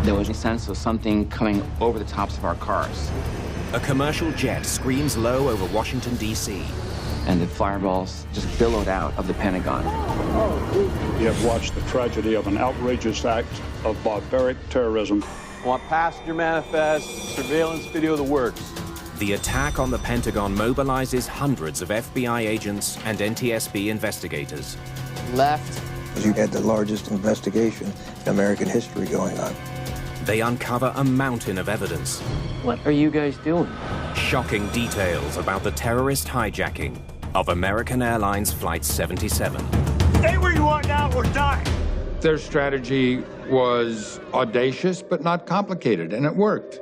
There was a sense of something coming over the tops of our cars. A commercial jet screams low over Washington, D.C. And the fireballs just billowed out of the Pentagon. You have watched the tragedy of an outrageous act of barbaric terrorism. I want passenger manifest, surveillance video of the works. The attack on the Pentagon mobilizes hundreds of FBI agents and NTSB investigators. Left. You had the largest investigation in American history going on. They uncover a mountain of evidence. What are you guys doing? Shocking details about the terrorist hijacking of American Airlines Flight 77. Stay where you are now or die. Their strategy was audacious but not complicated, and it worked.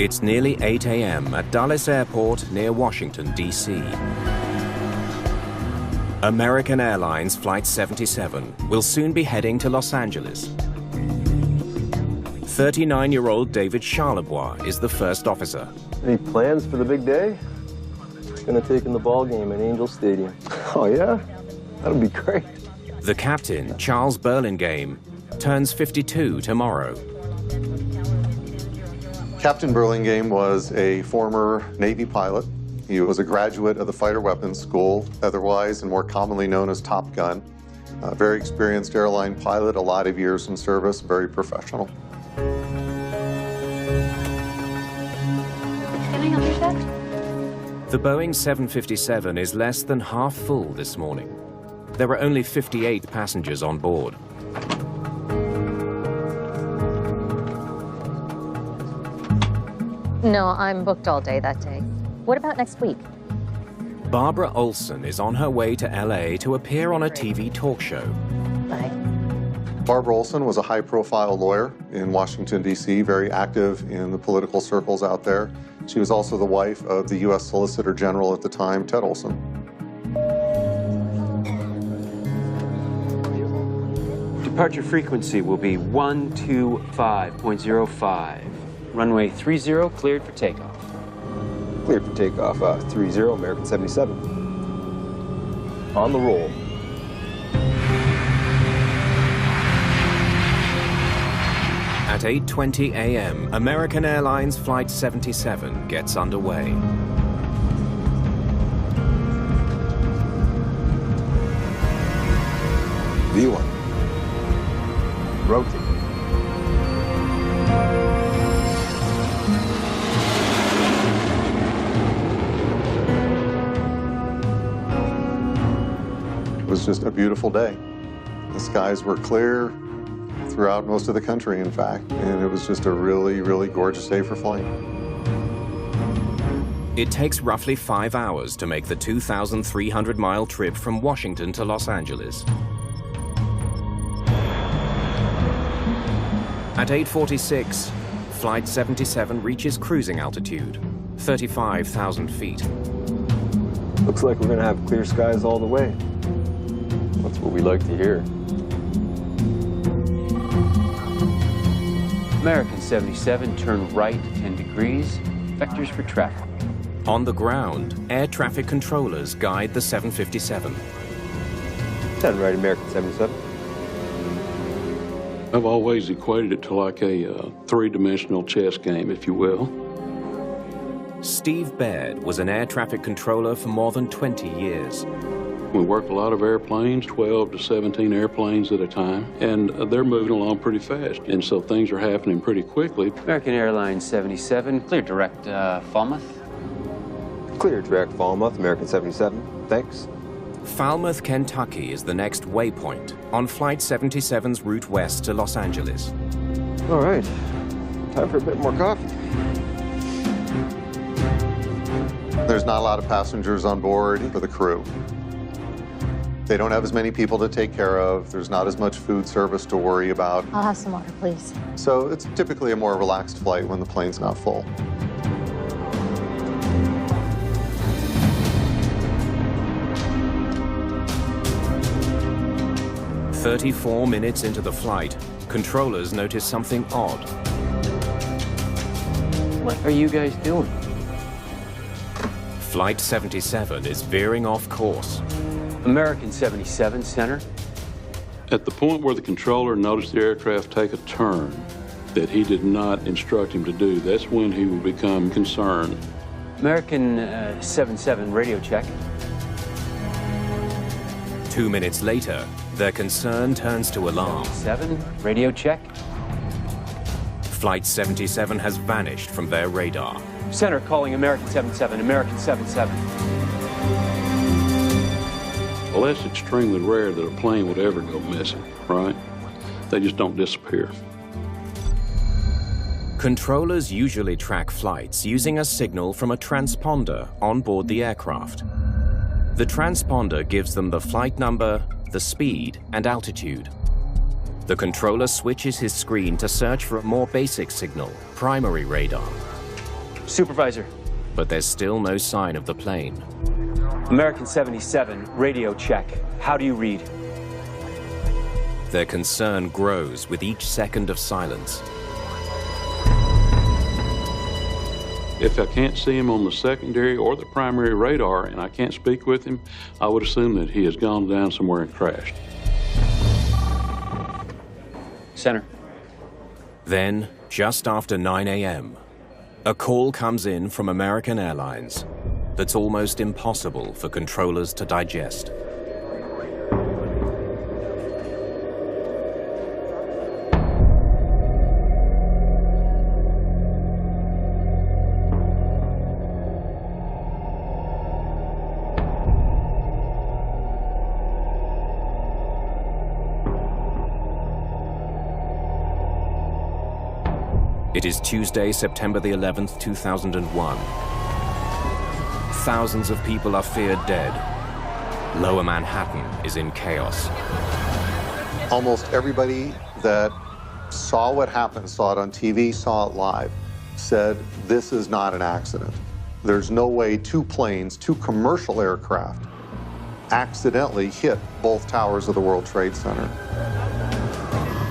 It's nearly 8 a.m. at Dulles Airport near Washington, D.C. American Airlines Flight 77 will soon be heading to Los Angeles. 39-year-old David Charlebois is the first officer. Any plans for the big day? Gonna take in the ball game at Angel Stadium. Oh yeah? That'll be great. The captain, Charles Burlingame, turns 52 tomorrow. Captain Burlingame was a former Navy pilot. He was a graduate of the Fighter Weapons School, otherwise and more commonly known as Top Gun. A very experienced airline pilot, a lot of years in service, very professional. Can I help you, sir? The Boeing 757 is less than half full this morning. There were only 58 passengers on board. No, I'm booked all day that day. What about next week? Barbara Olson is on her way to L.A. to appear on a TV talk show. Bye. Barbara Olson was a high-profile lawyer in Washington, D.C., very active in the political circles out there. She was also the wife of the U.S. Solicitor General at the time, Ted Olson. Departure frequency will be 125.05. Runway 30 cleared for takeoff. Cleared for takeoff, 30, American 77. On the roll. At 8:20 a.m., American Airlines Flight 77 gets underway. V1. Rotate. It was just a beautiful day. The skies were clear throughout most of the country, in fact, and it was just a really, really gorgeous day for flying. It takes roughly 5 hours to make the 2,300-mile trip from Washington to Los Angeles. At 8:46, Flight 77 reaches cruising altitude, 35,000 feet. Looks like we're gonna have clear skies all the way. That's what we like to hear. American 77, turn right 10 degrees. Vectors for traffic. On the ground, air traffic controllers guide the 757. Turn right, American 77. I've always equated it to like a three-dimensional chess game, if you will. Steve Baird was an air traffic controller for more than 20 years. We work a lot of airplanes, 12 to 17 airplanes at a time, and they're moving along pretty fast, and so things are happening pretty quickly. American Airlines 77, clear direct Falmouth. Clear direct Falmouth, American 77. Thanks. Falmouth, Kentucky is the next waypoint on Flight 77's route west to Los Angeles. All right, time for a bit more coffee. There's not a lot of passengers on board for the crew. They don't have as many people to take care of. There's not as much food service to worry about. I'll have some water, please. So it's typically a more relaxed flight when the plane's not full. "34 minutes into the flight, controllers notice something odd. What are you guys doing? Flight 77 is veering off course. American 77, center. At the point where the controller noticed the aircraft take a turn that he did not instruct him to do, that's when he would become concerned. American 77, radio check. 2 minutes later, their concern turns to alarm. 7, radio check. Flight 77 has vanished from their radar. Center calling American 77, American 77. Well, that's extremely rare that a plane would ever go missing, right? They just don't disappear. Controllers usually track flights using a signal from a transponder on board the aircraft. The transponder gives them the flight number, the speed, and altitude. The controller switches his screen to search for a more basic signal, primary radar. Supervisor. But there's still no sign of the plane. American 77, radio check. How do you read? Their concern grows with each second of silence. If I can't see him on the secondary or the primary radar and I can't speak with him, I would assume that he has gone down somewhere and crashed. Center. Then, just after 9 a.m., a call comes in from American Airlines that's almost impossible for controllers to digest. It is Tuesday, September the 11th, 2001. Thousands of people are feared dead. Lower Manhattan is in chaos. Almost everybody that saw what happened, saw it on TV, saw it live, said this is not an accident. There's no way two planes, two commercial aircraft, accidentally hit both towers of the World Trade Center.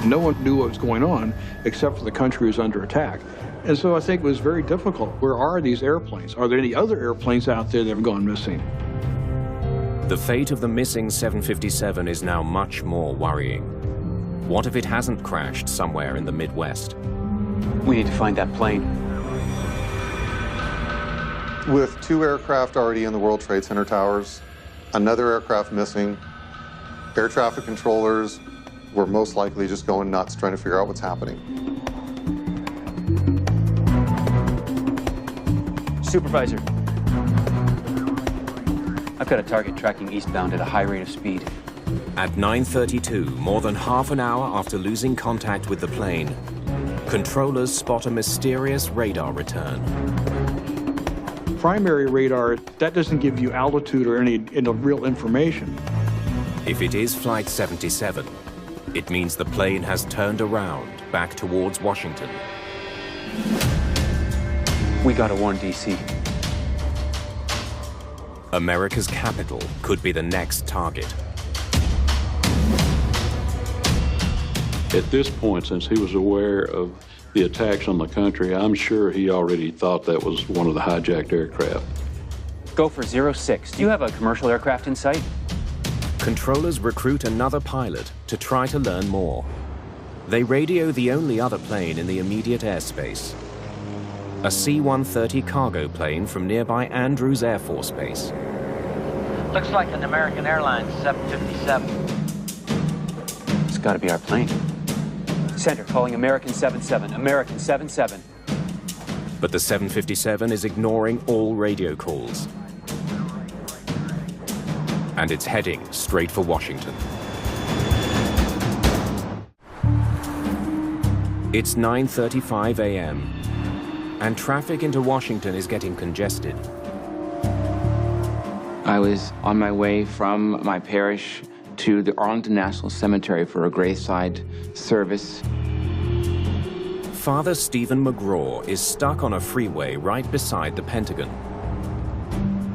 No one knew what was going on except for the country was under attack. And so I think it was very difficult. Where are these airplanes? Are there any other airplanes out there that have gone missing? The fate of the missing 757 is now much more worrying. What if it hasn't crashed somewhere in the Midwest? We need to find that plane. With two aircraft already in the World Trade Center towers, another aircraft missing, air traffic controllers were most likely just going nuts trying to figure out what's happening. Supervisor. I've got a target tracking eastbound at a high rate of speed. At 9:32, more than half an hour after losing contact with the plane, controllers spot a mysterious radar return. Primary radar, that doesn't give you altitude or any real information. If it is Flight 77, it means the plane has turned around back towards Washington. We gotta warn DC. America's capital could be the next target. At this point, since he was aware of the attacks on the country, I'm sure he already thought that was one of the hijacked aircraft. Go for 06. Do you have a commercial aircraft in sight? Controllers recruit another pilot to try to learn more. They radio the only other plane in the immediate airspace, a C-130 cargo plane from nearby Andrews Air Force Base. Looks like an American Airlines 757. It's gotta be our plane. Center calling American 77, American 77. But the 757 is ignoring all radio calls. And it's heading straight for Washington. It's 9:35 a.m. and traffic into Washington is getting congested. I was on my way from my parish to the Arlington National Cemetery for a graveside service. Father Stephen McGraw is stuck on a freeway right beside the Pentagon.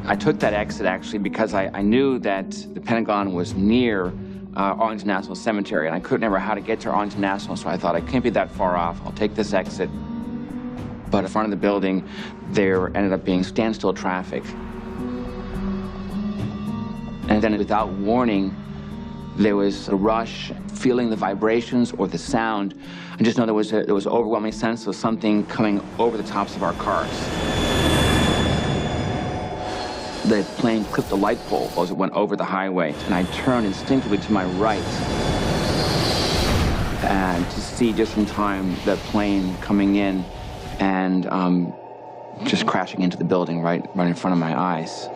I took that exit actually because I knew that the Pentagon was near Arlington National Cemetery, and I couldn't remember how to get to Arlington National, so I thought I can't be that far off. I'll take this exit. But in front of the building, there ended up being standstill traffic. And then without warning, there was a rush, feeling the vibrations or the sound. I just know there was an overwhelming sense of something coming over the tops of our cars. The plane clipped a light pole as it went over the highway, and I turned instinctively to my right and to see just in time the plane coming in and just crashing into the building right in front of my eyes.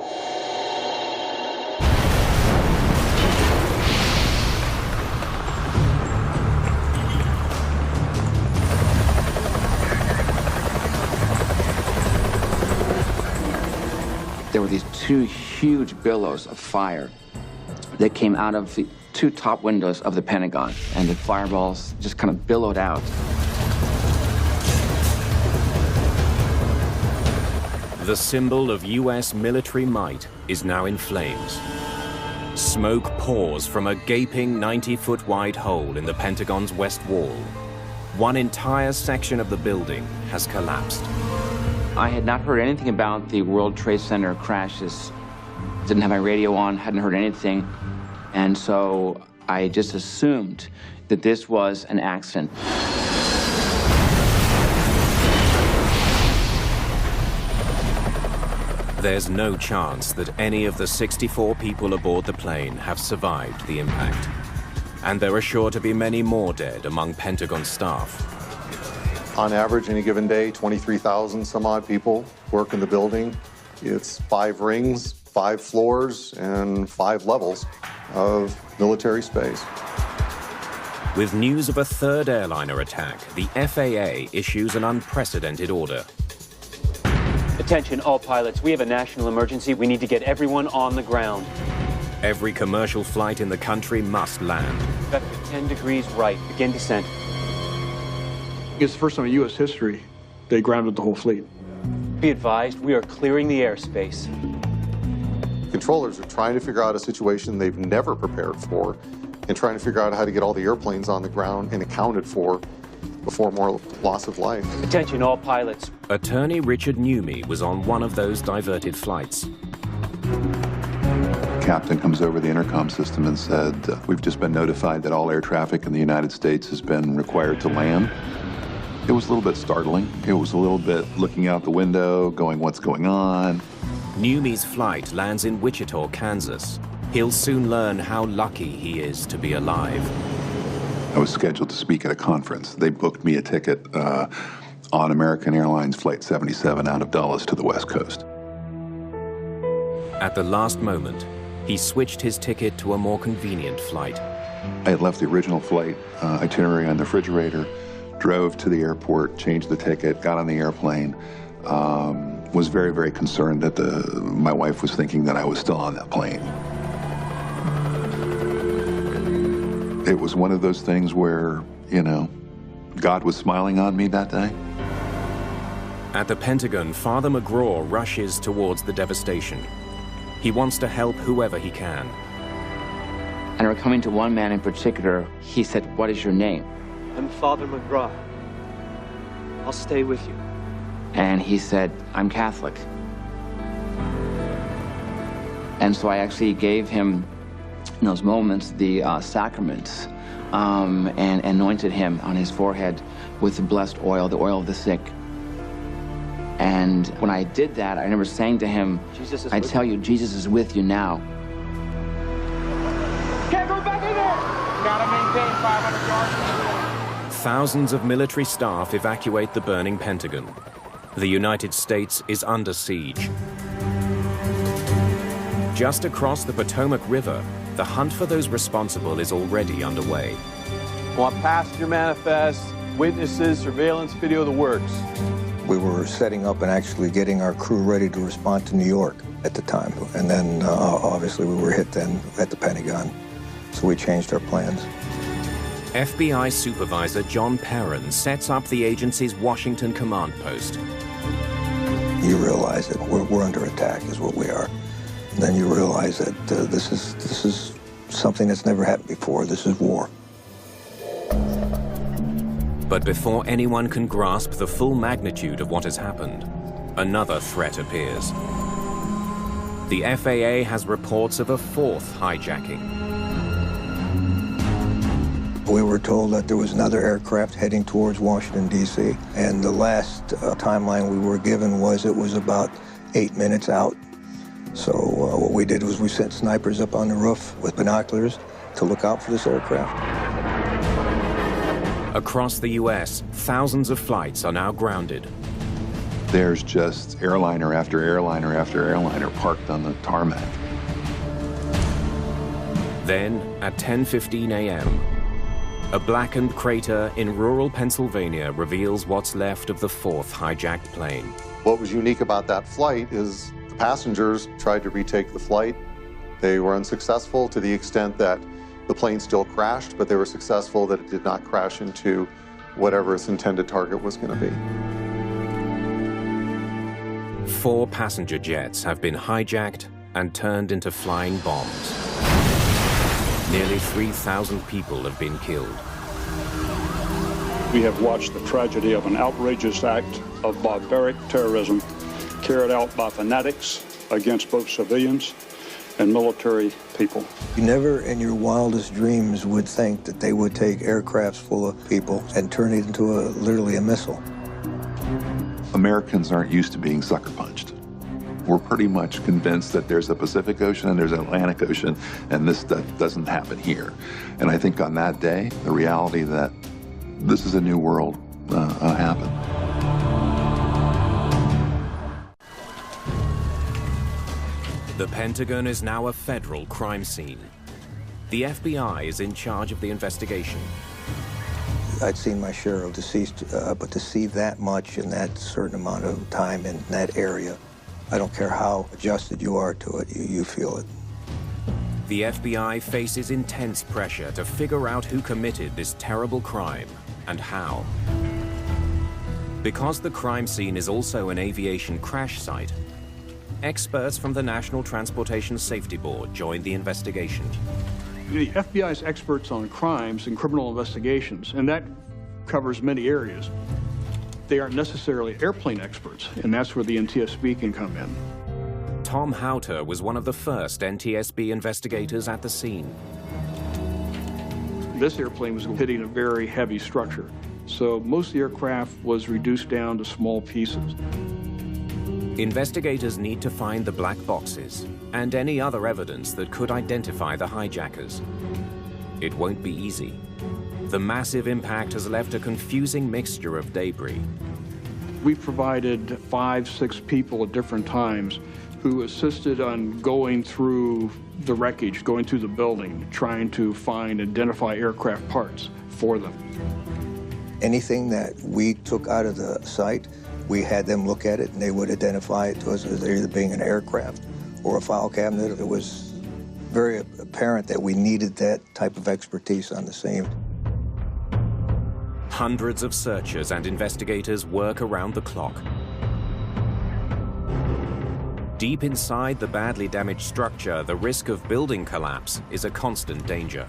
There were these two huge billows of fire that came out of the two top windows of the Pentagon, and the fireballs just kind of billowed out. The symbol of U.S. military might is now in flames. Smoke pours from a gaping 90-foot-wide hole in the Pentagon's west wall. One entire section of the building has collapsed. I had not heard anything about the World Trade Center crashes. Didn't have my radio on, hadn't heard anything. And so I just assumed that this was an accident. There's no chance that any of the 64 people aboard the plane have survived the impact. And there are sure to be many more dead among Pentagon staff. On average, any given day, 23,000 some odd people work in the building. It's 5 rings, 5 floors, and 5 levels of military space. With news of a third airliner attack, the FAA issues an unprecedented order. Attention all pilots, we have a national emergency. We need to get everyone on the ground. Every commercial flight in the country must land. Vector 10 degrees right, begin descent. It's the first time in U.S. history they grounded the whole fleet. Be advised, we are clearing the airspace. Controllers are trying to figure out a situation they've never prepared for and trying to figure out how to get all the airplanes on the ground and accounted for before more loss of life. Attention all pilots. Attorney Richard Newmy was on one of those diverted flights. Captain comes over the intercom system and said, we've just been notified that all air traffic in the United States has been required to land. It was a little bit startling. It was a little bit looking out the window, going, what's going on? Newmy's flight lands in Wichita, Kansas. He'll soon learn how lucky he is to be alive. I was scheduled to speak at a conference. They booked me a ticket on American Airlines Flight 77 out of Dulles to the West Coast. At the last moment, he switched his ticket to a more convenient flight. I had left the original flight itinerary on the refrigerator, drove to the airport, changed the ticket, got on the airplane, was very, very concerned that my wife was thinking that I was still on that plane. It was one of those things where, you know, God was smiling on me that day. At the Pentagon, Father McGraw rushes towards the devastation. He wants to help whoever he can. And we're coming to one man in particular. He said, "What is your name?" I'm Father McGraw. I'll stay with you. And he said, "I'm Catholic." And so I actually gave him, in those moments, the sacraments, and anointed him on his forehead with the blessed oil, the oil of the sick. And when I did that, I remember saying to him, I tell you, Jesus is with you now. Can't go back in there! Gotta maintain 500 yards. Thousands of military staff evacuate the burning Pentagon. The United States is under siege. Just across the Potomac River, the hunt for those responsible is already underway. Want passenger manifests, witnesses, surveillance video, the works. We were setting up and actually getting our crew ready to respond to New York at the time. And then, obviously, we were hit then at the Pentagon. So we changed our plans. FBI Supervisor John Perrin sets up the agency's Washington command post. You realize that we're under attack is what we are. And then you realize that this is something that's never happened before. This is war. But before anyone can grasp the full magnitude of what has happened, another threat appears. The FAA has reports of a fourth hijacking. We were told that there was another aircraft heading towards Washington, D.C., and the last timeline we were given was it was about 8 minutes out. So what we did was we sent snipers up on the roof with binoculars to look out for this aircraft. Across the U.S., thousands of flights are now grounded. There's just airliner after airliner after airliner parked on the tarmac. Then, at 10:15 a.m., a blackened crater in rural Pennsylvania reveals what's left of the fourth hijacked plane. What was unique about that flight is the passengers tried to retake the flight. They were unsuccessful to the extent that the plane still crashed, but they were successful that it did not crash into whatever its intended target was going to be. 4 passenger jets have been hijacked and turned into flying bombs. Nearly 3,000 people have been killed. We have watched the tragedy of an outrageous act of barbaric terrorism carried out by fanatics against both civilians and military people. You never in your wildest dreams would think that they would take aircrafts full of people and turn it into literally a missile. Americans aren't used to being sucker punched. We're pretty much convinced that there's a Pacific Ocean and there's an Atlantic Ocean, and this doesn't happen here. And I think on that day, the reality that this is a new world happened. The Pentagon is now a federal crime scene. The FBI is in charge of the investigation. I'd seen my share of deceased, but to see that much in that certain amount of time in that area, I don't care how adjusted you are to it, you feel it. The FBI faces intense pressure to figure out who committed this terrible crime and how. Because the crime scene is also an aviation crash site, experts from the National Transportation Safety Board joined the investigation. The FBI is experts on crimes and criminal investigations, and that covers many areas. They aren't necessarily airplane experts, and that's where the NTSB can come in. Tom Houter was one of the first NTSB investigators at the scene. This airplane was hitting a very heavy structure, so most of the aircraft was reduced down to small pieces. Investigators need to find the black boxes and any other evidence that could identify the hijackers. It won't be easy. The massive impact has left a confusing mixture of debris. We provided 5, 6 people at different times who assisted on going through the wreckage, going through the building, trying to find, identify aircraft parts for them. Anything that we took out of the site, we had them look at it, and they would identify it to us as either being an aircraft or a file cabinet. It was very apparent that we needed that type of expertise on the scene. Hundreds of searchers and investigators work around the clock. Deep inside the badly damaged structure, the risk of building collapse is a constant danger.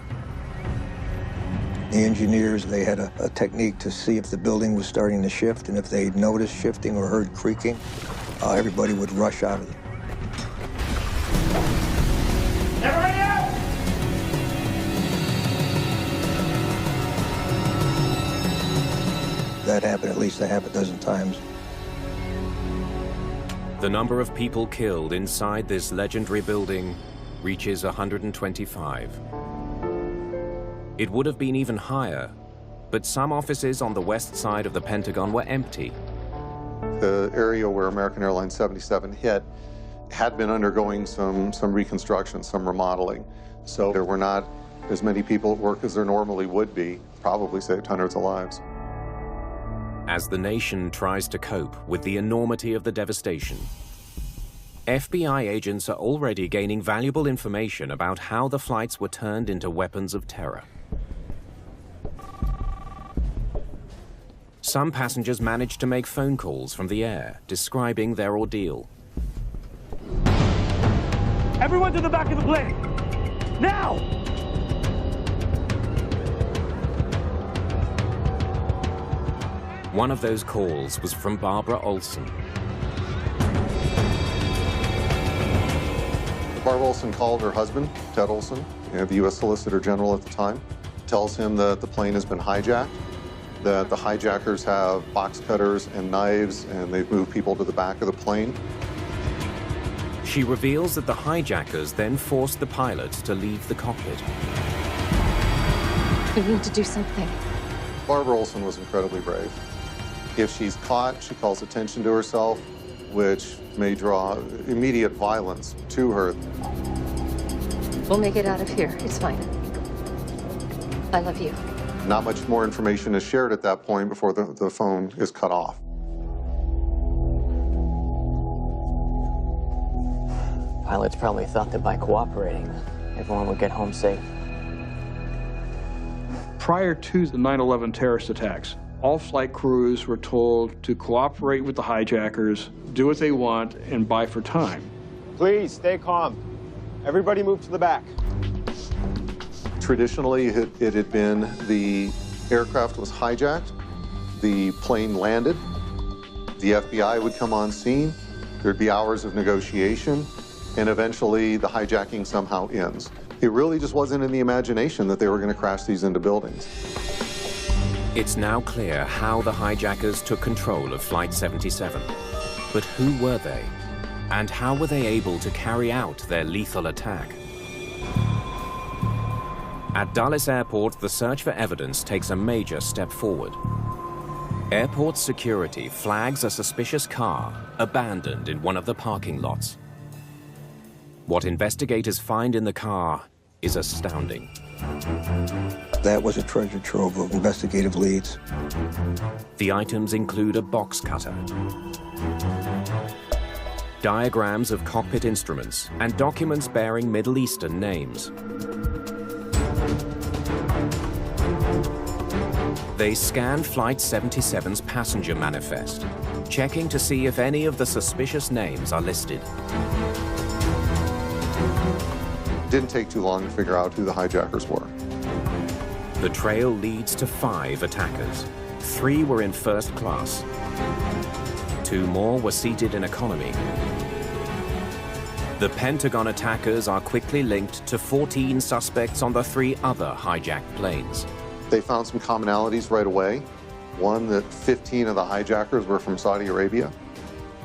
The engineers, they had a technique to see if the building was starting to shift, and if they noticed shifting or heard creaking, everybody would rush out of it. Everybody out! That happened at least a half a dozen times. The number of people killed inside this legendary building reaches 125. It would have been even higher, but some offices on the west side of the Pentagon were empty. The area where American Airlines 77 hit had been undergoing some reconstruction, some remodeling. So there were not as many people at work as there normally would be, probably saved hundreds of lives. As the nation tries to cope with the enormity of the devastation, FBI agents are already gaining valuable information about how the flights were turned into weapons of terror. Some passengers managed to make phone calls from the air, describing their ordeal. Everyone to the back of the plane! Now! One of those calls was from Barbara Olson. Barbara Olson called her husband, Ted Olson, the U.S. Solicitor General at the time, tells him that the plane has been hijacked, that the hijackers have box cutters and knives, and they've moved people to the back of the plane. She reveals that the hijackers then forced the pilots to leave the cockpit. We need to do something. Barbara Olson was incredibly brave. If she's caught, she calls attention to herself, which may draw immediate violence to her. We'll make it out of here. It's fine. I love you. Not much more information is shared at that point before the phone is cut off. Pilots probably thought that by cooperating, everyone would get home safe. Prior to the 9/11 terrorist attacks, all flight crews were told to cooperate with the hijackers, do what they want, and buy for time. Please, stay calm. Everybody move to the back. Traditionally, it had been the aircraft was hijacked, the plane landed, the FBI would come on scene, there'd be hours of negotiation, and eventually the hijacking somehow ends. It really just wasn't in the imagination that they were going to crash these into buildings. It's now clear how the hijackers took control of Flight 77. But who were they? And how were they able to carry out their lethal attack? At Dulles Airport, the search for evidence takes a major step forward. Airport security flags a suspicious car abandoned in one of the parking lots. What investigators find in the car is astounding. That was a treasure trove of investigative leads. The items include a box cutter, diagrams of cockpit instruments, and documents bearing Middle Eastern names. They scan Flight 77's passenger manifest, checking to see if any of the suspicious names are listed. It didn't take too long to figure out who the hijackers were. The trail leads to 5 attackers. 3 were in first class. 2 more were seated in economy. The Pentagon attackers are quickly linked to 14 suspects on the 3 other hijacked planes. They found some commonalities right away. One, that 15 of the hijackers were from Saudi Arabia.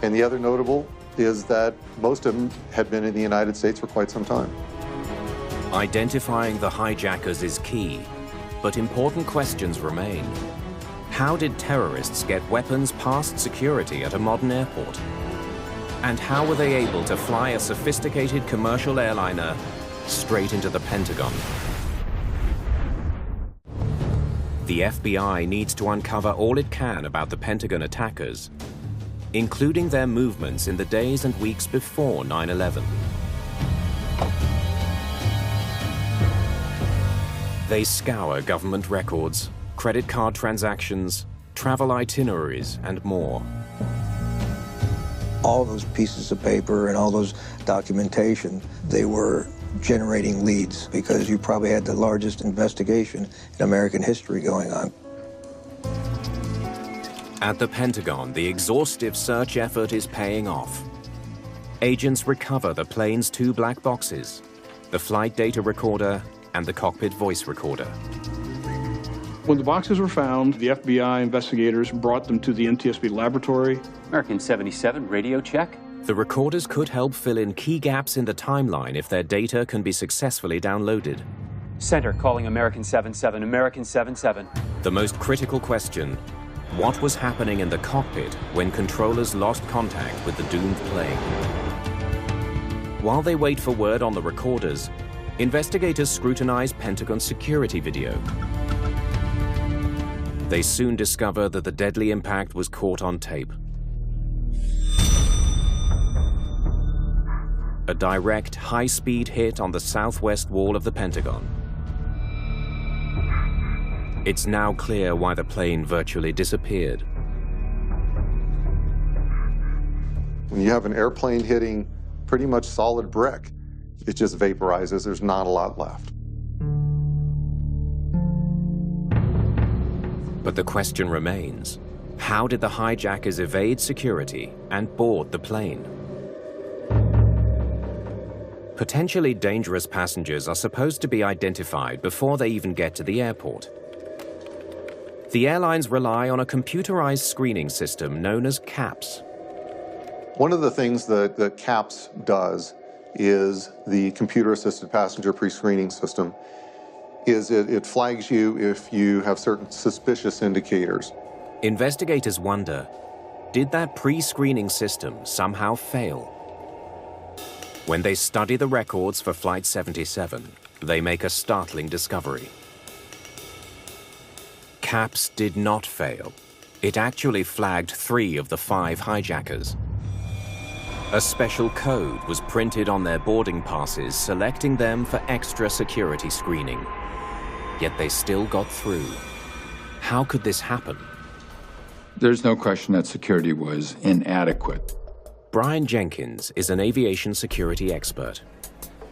And the other notable is that most of them had been in the United States for quite some time. Identifying the hijackers is key, but important questions remain. How did terrorists get weapons past security at a modern airport? And how were they able to fly a sophisticated commercial airliner straight into the Pentagon? The FBI needs to uncover all it can about the Pentagon attackers, including their movements in the days and weeks before 9/11. They scour government records, credit card transactions, travel itineraries, and more. All those pieces of paper and all those documentation, they were generating leads because you probably had the largest investigation in American history going on. At the Pentagon, the exhaustive search effort is paying off. Agents recover the plane's 2 black boxes, the flight data recorder and the cockpit voice recorder. When the boxes were found, the FBI investigators brought them to the NTSB laboratory. American 77, radio check. The recorders could help fill in key gaps in the timeline if their data can be successfully downloaded. Center calling American 77, American 77. The most critical question, what was happening in the cockpit when controllers lost contact with the doomed plane? While they wait for word on the recorders, investigators scrutinize Pentagon security video. They soon discover that the deadly impact was caught on tape. a direct, high-speed hit on the southwest wall of the Pentagon. It's now clear why the plane virtually disappeared. When you have an airplane hitting pretty much solid brick, it just vaporizes. There's not a lot left. But the question remains, how did the hijackers evade security and board the plane? Potentially dangerous passengers are supposed to be identified before they even get to the airport. The airlines rely on a computerized screening system known as CAPS. One of the things that CAPS does is the computer-assisted passenger pre-screening system is it flags you if you have certain suspicious indicators. Investigators wonder, did that pre-screening system somehow fail? When they study the records for Flight 77, they make a startling discovery. CAPS did not fail. It actually flagged 3 of the 5 hijackers. A special code was printed on their boarding passes, selecting them for extra security screening. Yet they still got through. How could this happen? There's no question that security was inadequate. Brian Jenkins is an aviation security expert.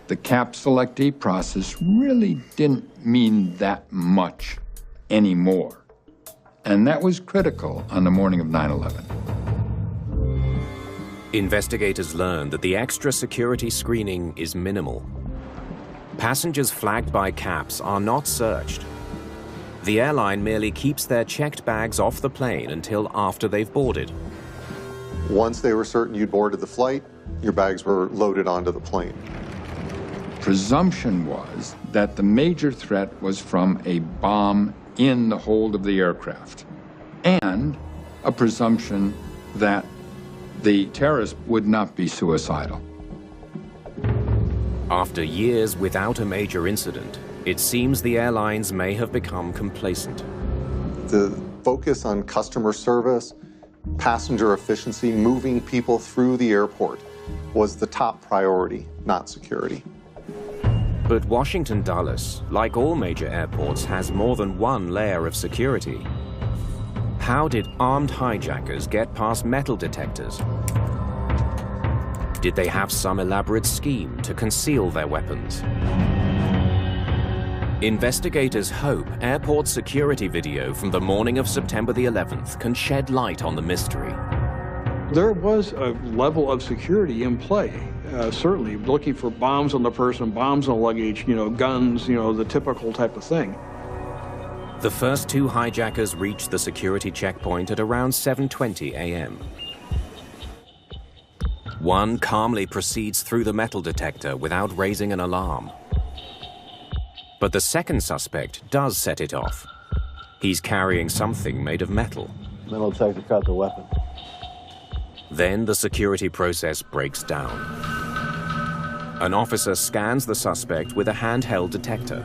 The CAPS selectee process really didn't mean that much anymore. And that was critical on the morning of 9/11. Investigators learned that the extra security screening is minimal. Passengers flagged by CAPS are not searched. The airline merely keeps their checked bags off the plane until after they've boarded. Once they were certain you'd boarded the flight, your bags were loaded onto the plane. Presumption was that the major threat was from a bomb in the hold of the aircraft, and a presumption that the terrorist would not be suicidal. After years without a major incident, it seems the airlines may have become complacent. The focus on customer service, passenger efficiency, moving people through the airport was the top priority, not security. But Washington Dulles, like all major airports, has more than one layer of security. How did armed hijackers get past metal detectors? Did they have some elaborate scheme to conceal their weapons? Investigators hope airport security video from the morning of September the 11th can shed light on the mystery. There was a level of security in play, certainly looking for bombs on the person, bombs on luggage, guns, the typical type of thing. The first 2 hijackers reached the security checkpoint at around 7:20 a.m. One calmly proceeds through the metal detector without raising an alarm. But the second suspect does set it off. He's carrying something made of metal. Metal detector caught the weapon. Then the security process breaks down. An officer scans the suspect with a handheld detector.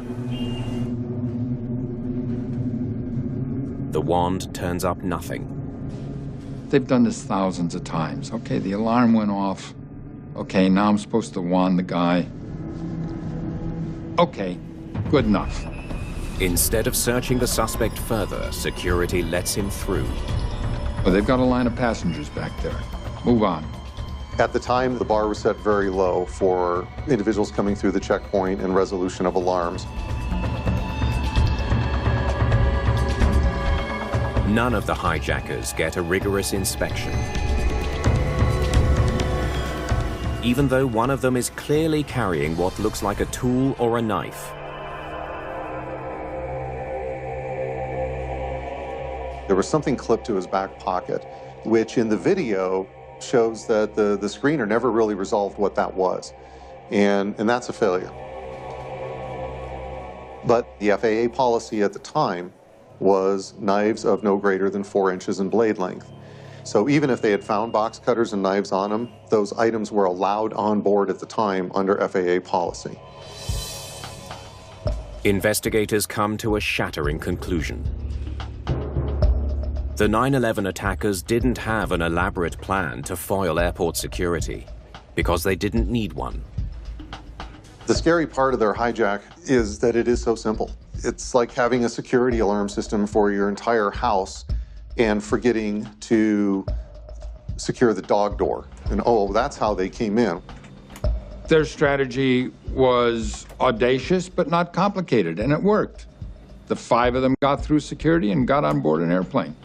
The wand turns up nothing. They've done this thousands of times. Okay, the alarm went off. Okay, now I'm supposed to wand the guy. Okay, good enough. Instead of searching the suspect further, security lets him through. Well, they've got a line of passengers back there. Move on. At the time, the bar was set very low for individuals coming through the checkpoint and resolution of alarms. None of the hijackers get a rigorous inspection. Even though one of them is clearly carrying what looks like a tool or a knife. There was something clipped to his back pocket, which in the video shows that the screener never really resolved what that was. And that's a failure. But the FAA policy at the time was knives of no greater than 4 inches in blade length. So even if they had found box cutters and knives on them, those items were allowed on board at the time under FAA policy. Investigators come to a shattering conclusion. The 9/11 attackers didn't have an elaborate plan to foil airport security. because they didn't need one. The scary part of their hijack is that it is so simple. It's like having a security alarm system for your entire house and forgetting to secure the dog door. And oh, that's how they came in. Their strategy was audacious but not complicated, and it worked. The 5 of them got through security and got on board an airplane.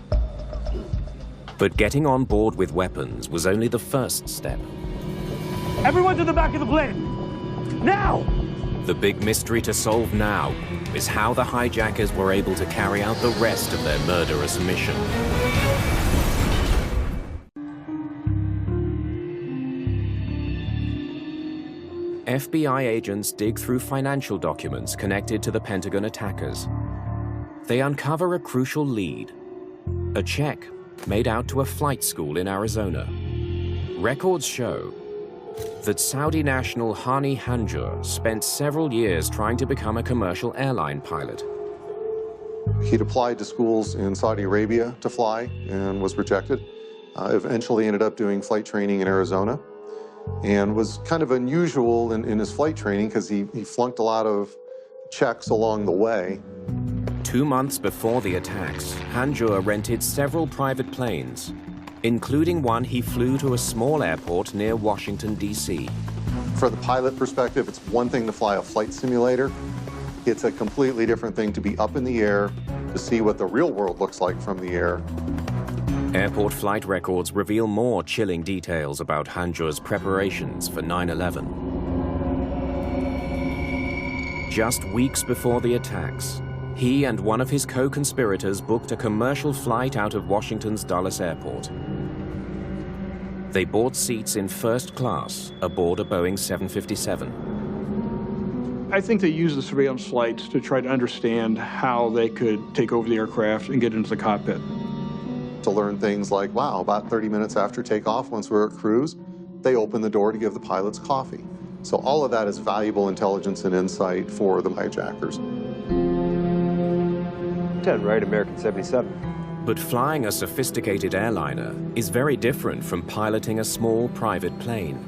But getting on board with weapons was only the first step. Everyone to the back of the plane! Now! The big mystery to solve now is how the hijackers were able to carry out the rest of their murderous mission. FBI agents dig through financial documents connected to the Pentagon attackers. They uncover a crucial lead, a check made out to a flight school in Arizona. Records show that Saudi national Hani Hanjour spent several years trying to become a commercial airline pilot. He'd applied to schools in Saudi Arabia to fly and was rejected. Eventually ended up doing flight training in Arizona, and was kind of unusual in his flight training because he flunked a lot of checks along the way. 2 months before the attacks, Hanjour rented several private planes, including one he flew to a small airport near Washington, D.C. For the pilot perspective, it's one thing to fly a flight simulator. It's a completely different thing to be up in the air, to see what the real world looks like from the air. Airport flight records reveal more chilling details about Hanjour's preparations for 9/11. Just weeks before the attacks, he and one of his co-conspirators booked a commercial flight out of Washington's Dulles Airport. They bought seats in first class aboard a Boeing 757. I think they used the surveillance flights to try to understand how they could take over the aircraft and get into the cockpit. To learn things like, wow, about 30 minutes after takeoff, once we're at cruise, they open the door to give the pilots coffee. So all of that is valuable intelligence and insight for the hijackers. Dead right, American 77. But flying a sophisticated airliner is very different from piloting a small private plane.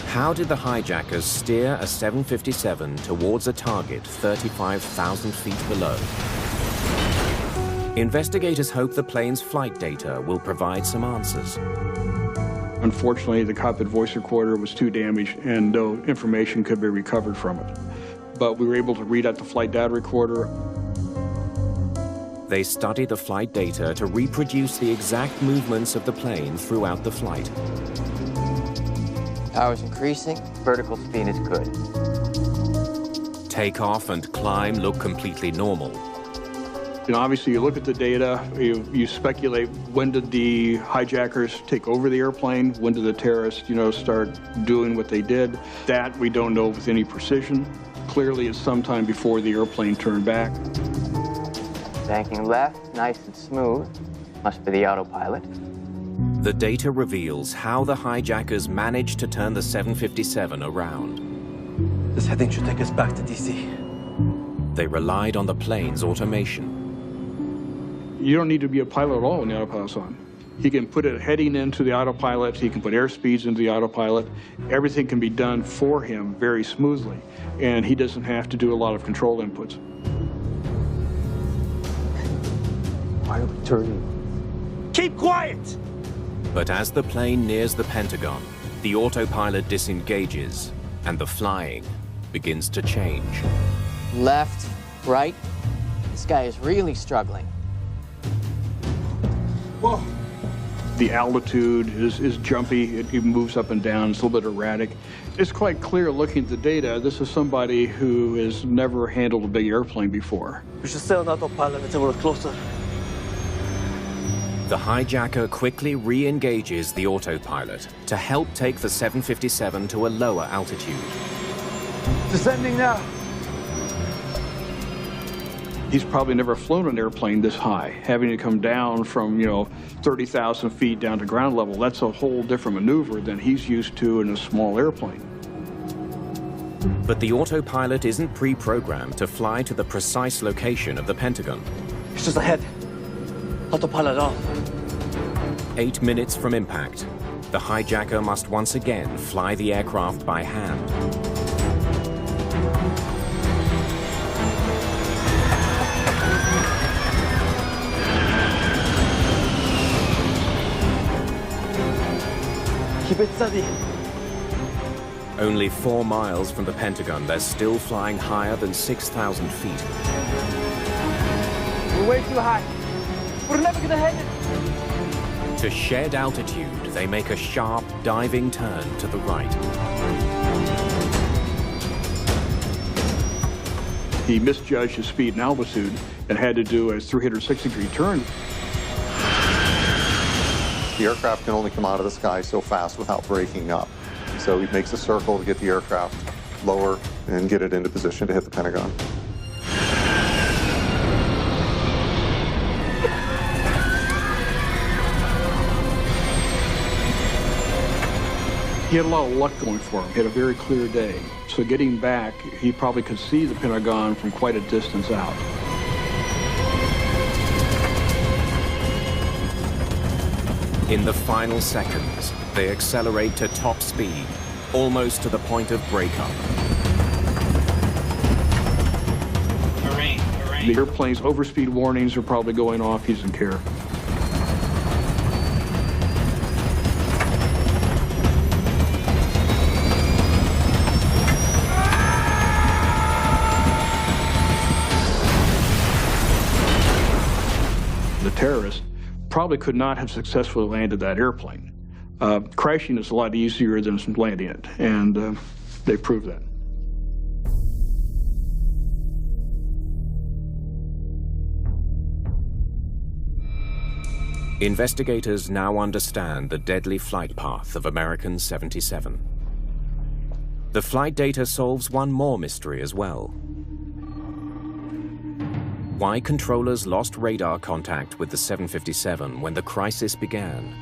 How did the hijackers steer a 757 towards a target 35,000 feet below? Investigators hope the plane's flight data will provide some answers. Unfortunately, the cockpit voice recorder was too damaged and no information could be recovered from it. But we were able to read out the flight data recorder. They studied the flight data to reproduce the exact movements of the plane throughout the flight. Power's increasing, vertical speed is good. Takeoff and climb look completely normal. Obviously, you look at the data, you speculate, when did the hijackers take over the airplane? When did the terrorists, start doing what they did? That we don't know with any precision. Clearly, it's sometime before the airplane turned back. Banking left, nice and smooth. Must be the autopilot. The data reveals how the hijackers managed to turn the 757 around. This heading should take us back to D.C. They relied on the plane's automation. You don't need to be a pilot at all when the autopilot's on. He can put it heading into the autopilot, he can put airspeeds into the autopilot. Everything can be done for him very smoothly, and he doesn't have to do a lot of control inputs. Why are we turning? Keep quiet! But as the plane nears the Pentagon, the autopilot disengages, and the flying begins to change. Left, right. This guy is really struggling. Whoa. The altitude is jumpy, it moves up and down, it's a little bit erratic. It's quite clear looking at the data, this is somebody who has never handled a big airplane before. We should stay on autopilot until we're closer. The hijacker quickly re-engages the autopilot to help take the 757 to a lower altitude. Descending now. He's probably never flown an airplane this high, having to come down from, 30,000 feet down to ground level. That's a whole different maneuver than he's used to in a small airplane. But the autopilot isn't pre-programmed to fly to the precise location of the Pentagon. It's just ahead. Autopilot off. 8 minutes from impact, The hijacker must once again fly the aircraft by hand. Keep it steady. Only 4 miles from the Pentagon, they're still flying higher than 6,000 feet. We're way too high. We're never gonna hit it. To shed altitude, they make a sharp, diving turn to the right. He misjudged his speed and altitude and had to do a 360-degree turn. The aircraft can only come out of the sky so fast without breaking up. So he makes a circle to get the aircraft lower and get it into position to hit the Pentagon. He had a lot of luck going for him. He had a very clear day. So getting back, he probably could see the Pentagon from quite a distance out. In the final seconds, they accelerate to top speed, almost to the point of breakup. The airplane's overspeed warnings are probably going off. He doesn't care. The terrorists probably could not have successfully landed that airplane. Crashing is a lot easier than landing it, and they proved that. Investigators now understand the deadly flight path of American 77. The flight data solves one more mystery as well. Why controllers lost radar contact with the 757 when the crisis began.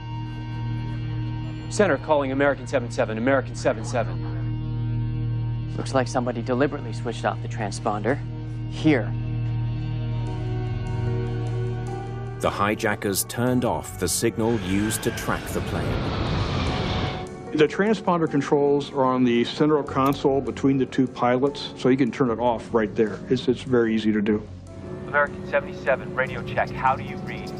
Center calling American 77, American 77. Looks like somebody deliberately switched off the transponder. Here. The hijackers turned off the signal used to track the plane. The transponder controls are on the central console between the two pilots, so you can turn it off right there. It's very easy to do. American 77, radio check. How do you read?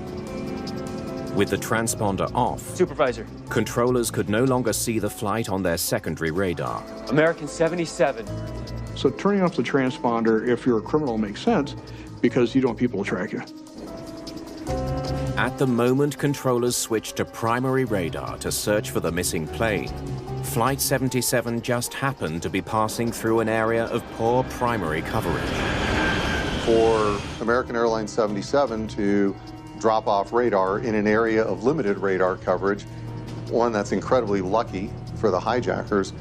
With the transponder off, Supervisor. Controllers could no longer see the flight on their secondary radar. American 77. So turning off the transponder, if you're a criminal, makes sense because you don't want people to track you. At the moment controllers switched to primary radar to search for the missing plane, Flight 77 just happened to be passing through an area of poor primary coverage. For American Airlines 77 to drop off radar in an area of limited radar coverage, one that's incredibly lucky for the hijackers,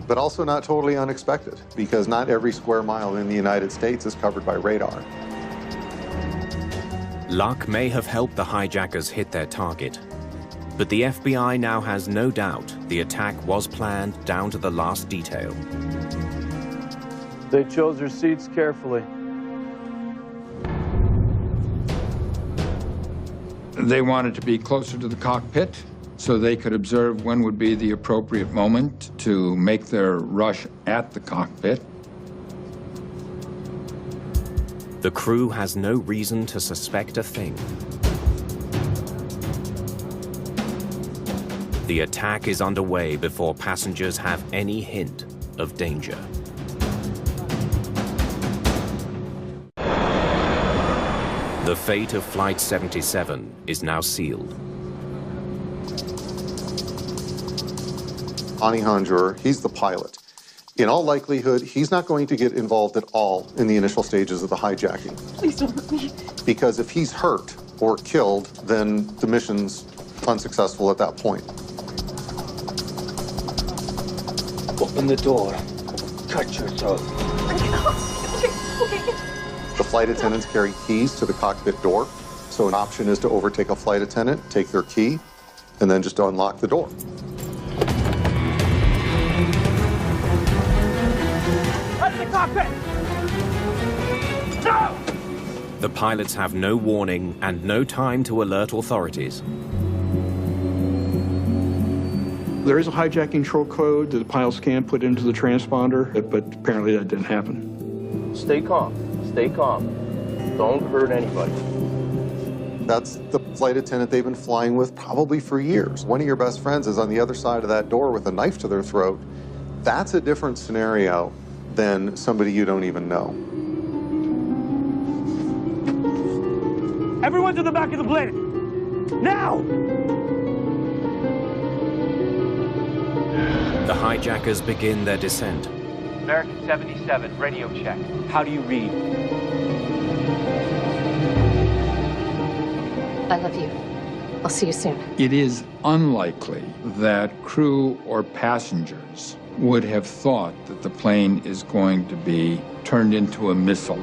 but also not totally unexpected, because not every square mile in the United States is covered by radar. Luck may have helped the hijackers hit their target, but the FBI now has no doubt the attack was planned down to the last detail. They chose their seats carefully. They wanted to be closer to the cockpit so they could observe when would be the appropriate moment to make their rush at the cockpit. The crew has no reason to suspect a thing. The attack is underway before passengers have any hint of danger. The fate of Flight 77 is now sealed. Ani Hanjour, he's the pilot. In all likelihood, he's not going to get involved at all in the initial stages of the hijacking. Please don't hurt me. Because if he's hurt or killed, then the mission's unsuccessful at that point. Open the door. Cut yourself. Okay. The flight attendants carry keys to the cockpit door, so an option is to overtake a flight attendant, take their key, and then just unlock the door. That's the cockpit! No! The pilots have no warning and no time to alert authorities. There is a hijacking control code that the pilots can put into the transponder, but apparently that didn't happen. Stay calm. Stay calm. Don't hurt anybody. That's the flight attendant they've been flying with probably for years. One of your best friends is on the other side of that door with a knife to their throat. That's a different scenario than somebody you don't even know. Everyone to the back of the plane! Now! The hijackers begin their descent. American 77, radio check. How do you read? I love you. I'll see you soon. It is unlikely that crew or passengers would have thought that the plane is going to be turned into a missile.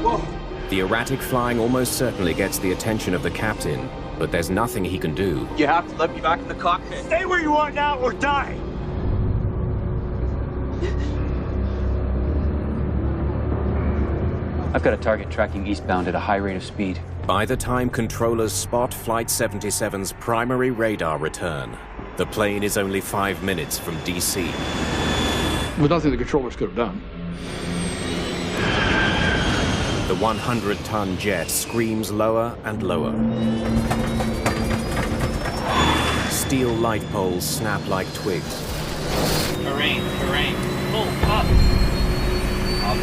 Whoa. The erratic flying almost certainly gets the attention of the captain, but there's nothing he can do. You have to let me back in the cockpit. Stay where you are now or die! I've got a target tracking eastbound at a high rate of speed. By the time controllers spot Flight 77's primary radar return, the plane is only 5 minutes from DC. There's nothing the controllers could have done. The 100-ton jet screams lower and lower. Steel light poles snap like twigs. Terrain, move up. Up.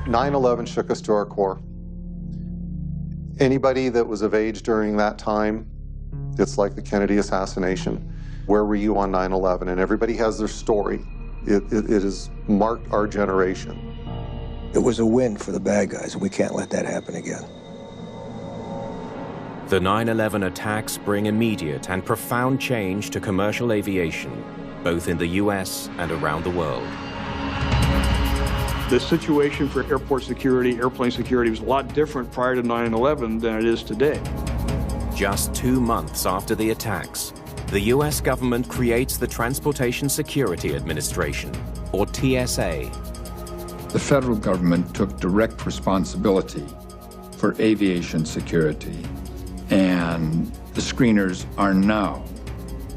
9/11 shook us to our core. Anybody that was of age during that time, it's like the Kennedy assassination. Where were you on 9/11? And everybody has their story. It has marked our generation. It was a win for the bad guys, and we can't let that happen again. The 9/11 attacks bring immediate and profound change to commercial aviation, both in the US and around the world. The situation for airport security, airplane security was a lot different prior to 9/11 than it is today. Just 2 months after the attacks, the US government creates the Transportation Security Administration, or TSA. The federal government took direct responsibility for aviation security, and the screeners are now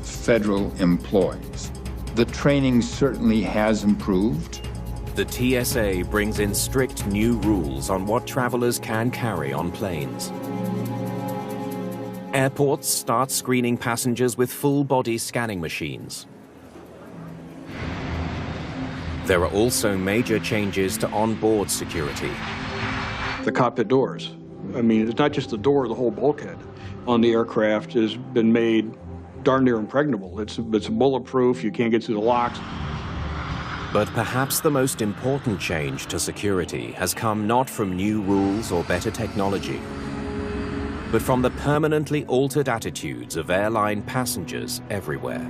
federal employees. The training certainly has improved. The TSA brings in strict new rules on what travelers can carry on planes. Airports start screening passengers with full-body scanning machines. There are also major changes to onboard security. The cockpit doors. I mean, it's not just the door, the whole bulkhead on the aircraft has been made darn near impregnable. It's bulletproof, you can't get through the locks. But perhaps the most important change to security has come not from new rules or better technology, but from the permanently altered attitudes of airline passengers everywhere.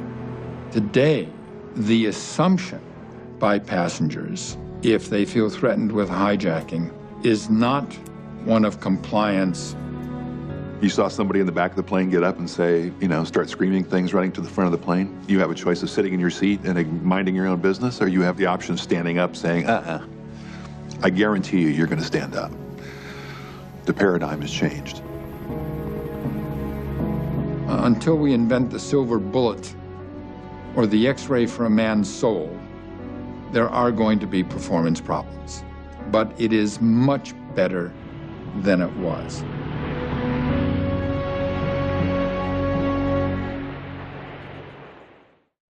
Today, the assumption by passengers, if they feel threatened with hijacking, is not one of compliance. You saw somebody in the back of the plane get up and say, start screaming things running to the front of the plane. You have a choice of sitting in your seat and minding your own business, or you have the option of standing up saying, I guarantee you're going to stand up. The paradigm has changed. Until we invent the silver bullet or the X-ray for a man's soul, there are going to be performance problems. But it is much better than it was.